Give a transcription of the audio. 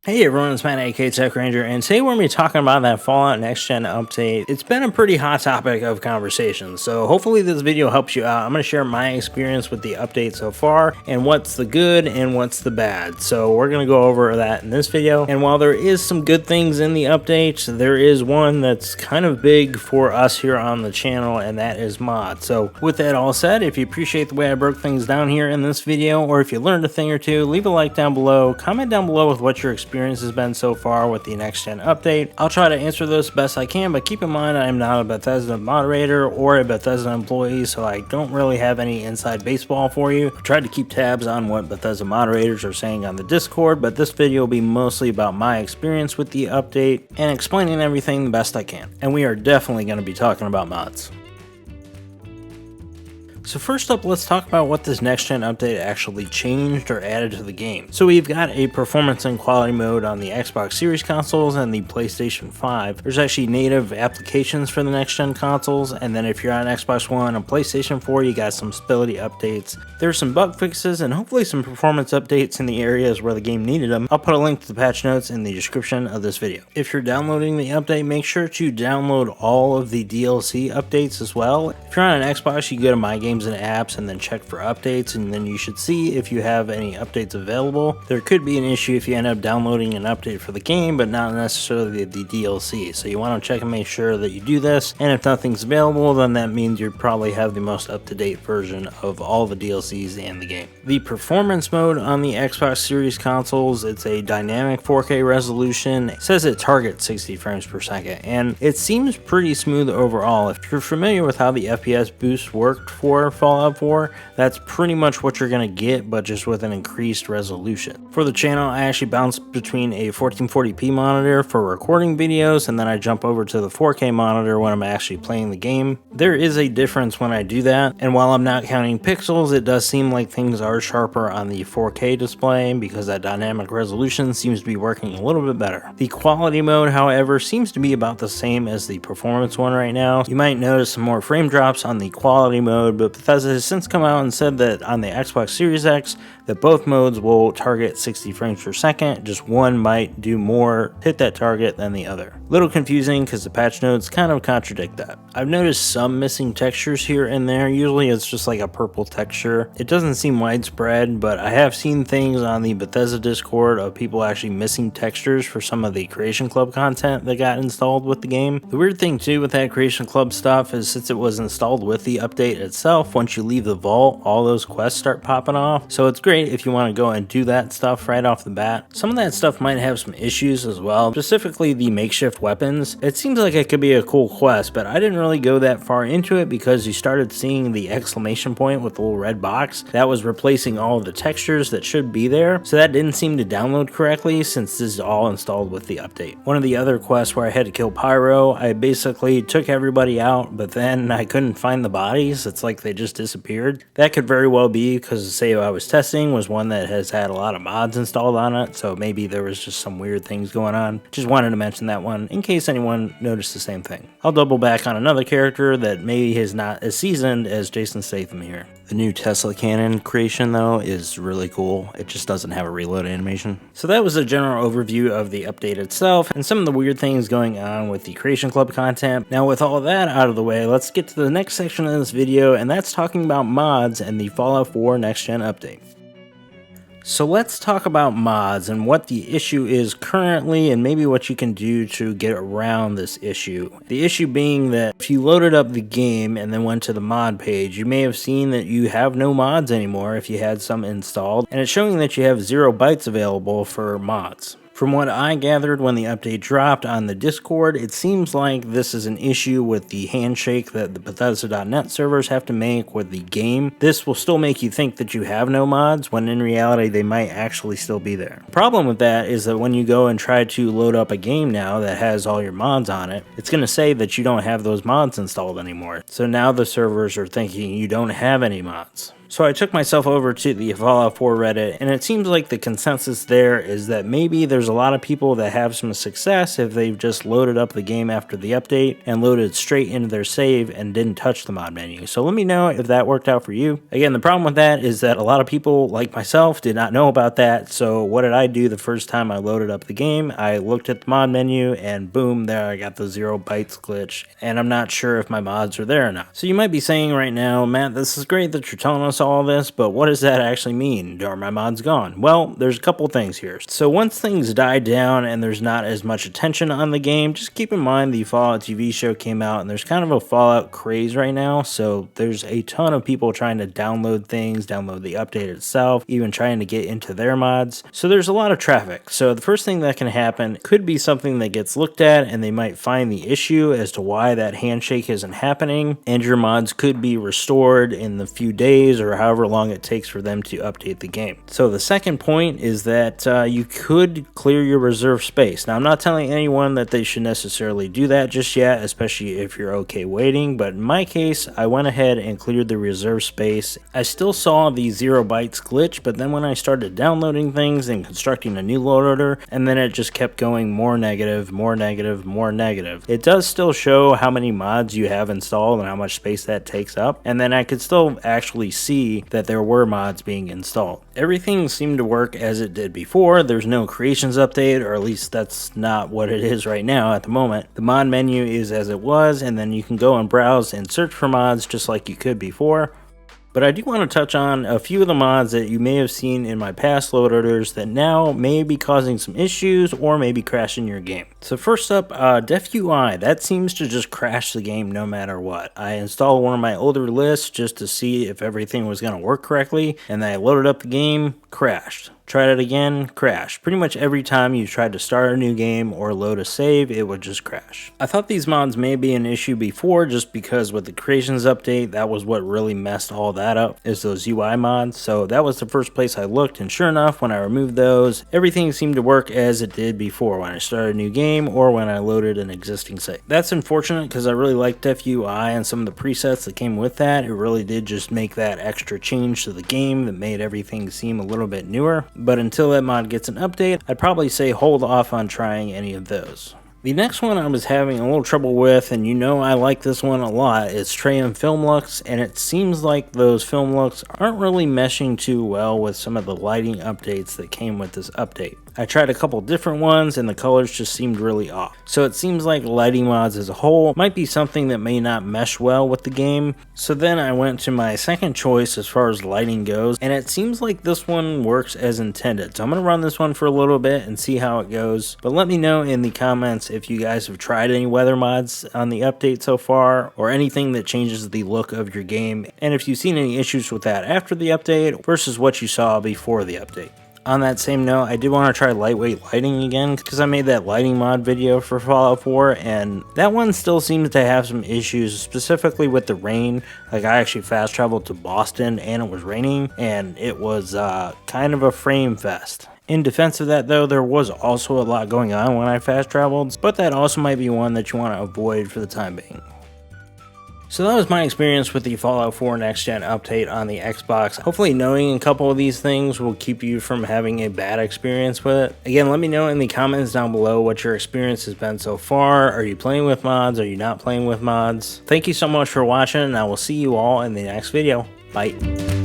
Hey everyone, it's Matt, aka Tech Ranger, and today we're going to be talking about that Fallout Next Gen update. It's been a pretty hot topic of conversation, so hopefully this video helps you out. I'm going to share my experience with the update so far, and what's the good and what's the bad. So we're going to go over that in this video, and while there is some good things in the update, there is one that's kind of big for us here on the channel, and that is mods. So with that all said, if you appreciate the way I broke things down here in this video, or if you learned a thing or two, leave a like down below, comment down below with what your experience has been so far with the next gen update. I'll try to answer this best I can, but keep in mind I'm not a Bethesda moderator or a Bethesda employee, so I don't really have any inside baseball for you. I tried to keep tabs on what Bethesda moderators are saying on the Discord, but this video will be mostly about my experience with the update and explaining everything the best I can. And we are definitely going to be talking about mods. So first up, let's talk about what this next-gen update actually changed or added to the game. So we've got a performance and quality mode on the Xbox Series consoles and the PlayStation 5. There's actually native applications for the next-gen consoles, and then if you're on Xbox One and PlayStation 4, you got some stability updates. There's some bug fixes and hopefully some performance updates in the areas where the game needed them. I'll put a link to the patch notes in the description of this video. If you're downloading the update, make sure to download all of the DLC updates as well. If you're on an Xbox, you go to My Games and Apps and then check for updates, and then you should see if you have any updates available. There could be an issue if you end up downloading an update for the game but not necessarily the DLC, so you want to check and make sure that you do this, and if nothing's available, then that means you probably have the most up-to-date version of all the DLCs and the game. The performance mode on the Xbox Series consoles, it's a dynamic 4K resolution. It says it targets 60 frames per second, and it seems pretty smooth overall. If you're familiar with how the FPS boost worked for Fallout 4, that's pretty much what you're going to get, but just with an increased resolution. For the channel, I actually bounce between a 1440p monitor for recording videos, and then I jump over to the 4K monitor when I'm actually playing the game. There is a difference when I do that, and while I'm not counting pixels, it does seem like things are sharper on the 4K display because that dynamic resolution seems to be working a little bit better. The quality mode, however, seems to be about the same as the performance one right now. You might notice some more frame drops on the quality mode, but Bethesda has since come out and said that on the Xbox Series X that both modes will target 60 frames per second, just one might do more, hit that target than the other. Little confusing because the patch notes kind of contradict that. I've noticed some missing textures here and there. Usually it's just like a purple texture. It doesn't seem widespread, but I have seen things on the Bethesda Discord of people actually missing textures for some of the Creation Club content that got installed with the game. The weird thing too with that Creation Club stuff is since it was installed with the update itself, once you leave the vault, all those quests start popping off. So it's great if you want to go and do that stuff right off the bat. Some of that stuff might have some issues as well, specifically the makeshift weapons. It seems like it could be a cool quest, but I didn't really go that far into it because you started seeing the exclamation point with the little red box. That was replacing all of the textures that should be there, so that didn't seem to download correctly since this is all installed with the update. One of the other quests where I had to kill Pyro, I basically took everybody out, but then I couldn't find the bodies. It's like they just disappeared. That could very well be because the save I was testing was one that has had a lot of mods installed on it, so maybe there was just some weird things going on. Just wanted to mention that one in case anyone noticed the same thing. I'll double back on another character that maybe is not as seasoned as Jason Statham here. The new Tesla cannon creation though is really cool. It just doesn't have a reload animation. So that was a general overview of the update itself and some of the weird things going on with the Creation Club content. Now with all of that out of the way, let's get to the next section of this video, and that's talking about mods and the Fallout 4 Next Gen update. So let's talk about mods and what the issue is currently and maybe what you can do to get around this issue. The issue being that if you loaded up the game and then went to the mod page, you may have seen that you have no mods anymore if you had some installed, and it's showing that you have 0 bytes available for mods. From what I gathered when the update dropped on the Discord, it seems like this is an issue with the handshake that the Bethesda.net servers have to make with the game. This will still make you think that you have no mods, when in reality they might actually still be there. The problem with that is that when you go and try to load up a game now that has all your mods on it, it's going to say that you don't have those mods installed anymore. So now the servers are thinking you don't have any mods. So I took myself over to the Fallout 4 Reddit, and it seems like the consensus there is that maybe there's a lot of people that have some success if they've just loaded up the game after the update and loaded straight into their save and didn't touch the mod menu. So let me know if that worked out for you. Again, the problem with that is that a lot of people like myself did not know about that. So what did I do the first time I loaded up the game? I looked at the mod menu and boom, there I got the 0 bytes glitch, and I'm not sure if my mods are there or not. So you might be saying right now, Matt, this is great that you're telling us all this, but what does that actually mean? Are my mods gone? Well, there's a couple things here. So once things die down and there's not as much attention on the game, just keep in mind the Fallout TV show came out and there's kind of a Fallout craze right now. So there's a ton of people trying to download things, download the update itself, even trying to get into their mods. So there's a lot of traffic. So the first thing that can happen could be something that gets looked at and they might find the issue as to why that handshake isn't happening, and your mods could be restored in the few days or however long it takes for them to update the game. So the second point is that you could clear your reserve space. Now I'm not telling anyone that they should necessarily do that just yet, especially if you're okay waiting, but in my case I went ahead and cleared the reserve space. I still saw the 0 bytes glitch, but then when I started downloading things and constructing a new loader, and then it just kept going more negative, more negative, more negative. It does still show how many mods you have installed and how much space that takes up, and then I could still actually see that there were mods being installed. Everything seemed to work as it did before. There's no creations update, or at least that's not what it is right now at the moment. The mod menu is as it was, and then you can go and browse and search for mods just like you could before. But I do want to touch on a few of the mods that you may have seen in my past loaders that now may be causing some issues or maybe crashing your game. So first up, Def UI, that seems to just crash the game no matter what. I installed one of my older lists just to see if everything was going to work correctly, and then I loaded up the game, crashed. Tried it again, crashed. Pretty much every time you tried to start a new game or load a save, it would just crash. I thought these mods may be an issue before just because with the creations update, that was what really messed all that up, is those UI mods. So that was the first place I looked, and sure enough, when I removed those, everything seemed to work as it did before when I started a new game or when I loaded an existing save. That's unfortunate because I really liked Def UI and some of the presets that came with that. It really did just make that extra change to the game that made everything seem a little bit newer. But until that mod gets an update, I'd probably say hold off on trying any of those. The next one I was having a little trouble with, and you know I like this one a lot, is Trey film looks, and it seems like those film looks aren't really meshing too well with some of the lighting updates that came with this update. I tried a couple different ones and the colors just seemed really off. So it seems like lighting mods as a whole might be something that may not mesh well with the game. So then I went to my second choice as far as lighting goes, and it seems like this one works as intended. So I'm going to run this one for a little bit and see how it goes. But let me know in the comments if you guys have tried any weather mods on the update so far, or anything that changes the look of your game, and if you've seen any issues with that after the update versus what you saw before the update. On that same note, I did want to try lightweight lighting again because I made that lighting mod video for Fallout 4, and that one still seems to have some issues, specifically with the rain. Like, I actually fast traveled to Boston and it was raining, and it was kind of a frame fest. In defense of that though, there was also a lot going on when I fast traveled, but that also might be one that you want to avoid for the time being. So that was my experience with the Fallout 4 Next Gen update on the Xbox. Hopefully knowing a couple of these things will keep you from having a bad experience with it. Again, let me know in the comments down below what your experience has been so far. Are you playing with mods? Are you not playing with mods? Thank you so much for watching, and I will see you all in the next video. Bye.